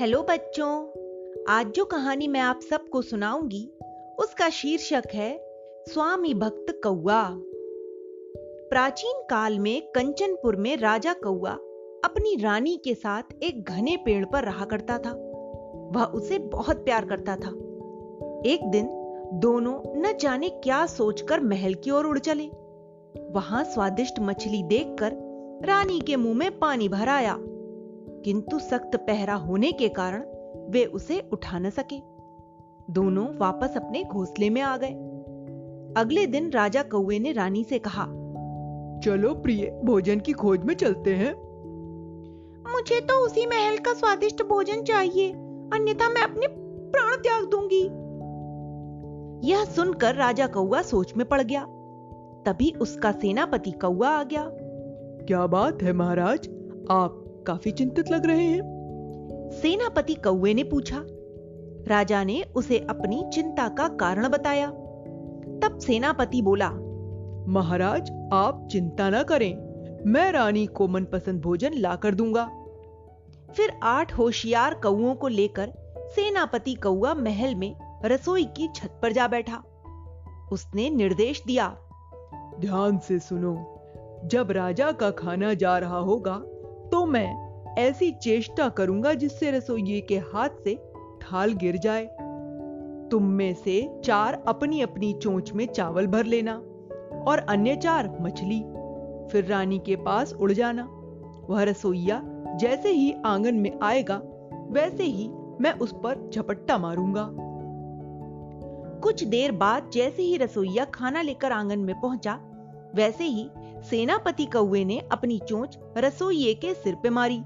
Hello बच्चों, आज जो कहानी मैं आप सबको सुनाऊंगी उसका शीर्षक है स्वामी भक्त कौआ। प्राचीन काल में कंचनपुर में राजा कौआ अपनी रानी के साथ एक घने पेड़ पर रहा करता था। वह उसे बहुत प्यार करता था। एक दिन दोनों न जाने क्या सोचकर महल की ओर उड़ चले। वहां स्वादिष्ट मछली देखकर रानी के मुंह में पानी भर आया, किंतु सख्त पहरा होने के कारण वे उसे उठा न सके। दोनों वापस अपने घोंसले में आ गए। अगले दिन राजा कौवे ने रानी से कहा, चलो प्रिय, भोजन की खोज में चलते हैं। मुझे तो उसी महल का स्वादिष्ट भोजन चाहिए, अन्यथा मैं अपने प्राण त्याग दूंगी। यह सुनकर राजा कौवा सोच में पड़ गया। तभी उसका सेनापति कौवा आ गया। क्या बात है महाराज, आप काफी चिंतित लग रहे हैं। सेनापति कौवे ने पूछा। राजा ने उसे अपनी चिंता का कारण बताया। तब सेनापति बोला, महाराज आप चिंता न करें, मैं रानी को मनपसंद भोजन ला कर दूंगा। फिर 8 होशियार कौओं को लेकर सेनापति कौवा महल में रसोई की छत पर जा बैठा। उसने निर्देश दिया, ध्यान से सुनो, जब राजा का खाना जा रहा होगा तो मैं ऐसी चेष्टा करूंगा जिससे रसोइये के हाथ से थाल गिर जाए। तुम में से 4 अपनी अपनी चोंच में चावल भर लेना और अन्य 4 मछली। फिर रानी के पास उड़ जाना। वह रसोइया जैसे ही आंगन में आएगा वैसे ही मैं उस पर झपट्टा मारूंगा। कुछ देर बाद जैसे ही रसोइया खाना लेकर आंगन में पहुंचा, वैसे ही सेनापति कौवे ने अपनी चोंच रसोइये के सिर पे मारी।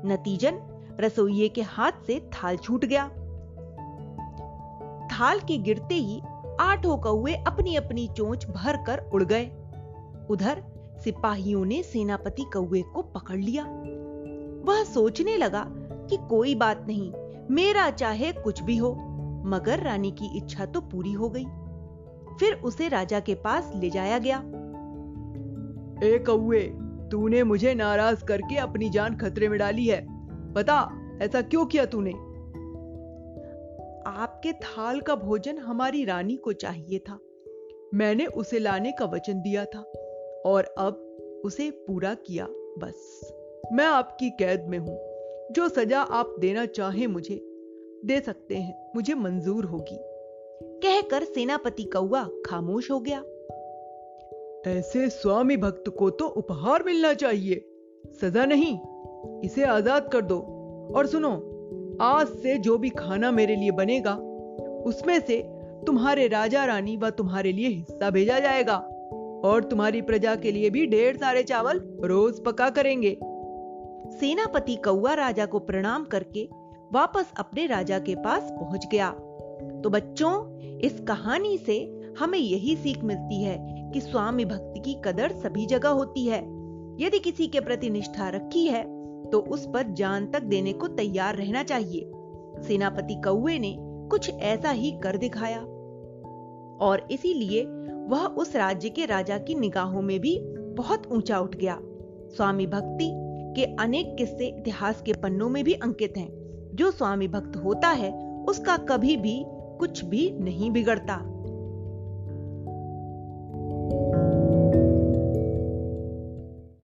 नतीजन रसोइये के हाथ से थाल छूट गया। थाल के गिरते ही 8 कौवे अपनी अपनी चोंच भर कर उड़ गए। उधर सिपाहियों ने सेनापति कौवे को पकड़ लिया। वह सोचने लगा कि कोई बात नहीं, मेरा चाहे कुछ भी हो, मगर रानी की इच्छा तो पूरी हो गई। फिर उसे राजा के पास ले जाया गया। ए कौवे, तूने मुझे नाराज करके अपनी जान खतरे में डाली है। बता, ऐसा क्यों किया तूने? आपके थाल का भोजन हमारी रानी को चाहिए था। मैंने उसे लाने का वचन दिया था और अब उसे पूरा किया। बस मैं आपकी कैद में हूं। जो सजा आप देना चाहें मुझे दे सकते हैं, मुझे मंजूर होगी। कहकर सेनापति कौवा खामोश हो गया। ऐसे स्वामी भक्त को तो उपहार मिलना चाहिए, सजा नहीं। इसे आजाद कर दो। और सुनो, आज से जो भी खाना मेरे लिए बनेगा उसमें से तुम्हारे राजा रानी व तुम्हारे लिए हिस्सा भेजा जाएगा और तुम्हारी प्रजा के लिए भी ढेर सारे चावल रोज पका करेंगे। सेनापति कौवा राजा को प्रणाम करके वापस अपने राजा के पास पहुंच गया। तो बच्चों, इस कहानी से हमें यही सीख मिलती है कि स्वामी भक्ति की कदर सभी जगह होती है। यदि किसी के प्रति निष्ठा रखी है तो उस पर जान तक देने को तैयार रहना चाहिए। सेनापति कौवे ने कुछ ऐसा ही कर दिखाया और इसीलिए वह उस राज्य के राजा की निगाहों में भी बहुत ऊंचा उठ गया। स्वामी भक्ति के अनेक किस्से इतिहास के पन्नों में भी अंकित हैं। जो स्वामी भक्त होता है उसका कभी भी कुछ भी नहीं बिगड़ता।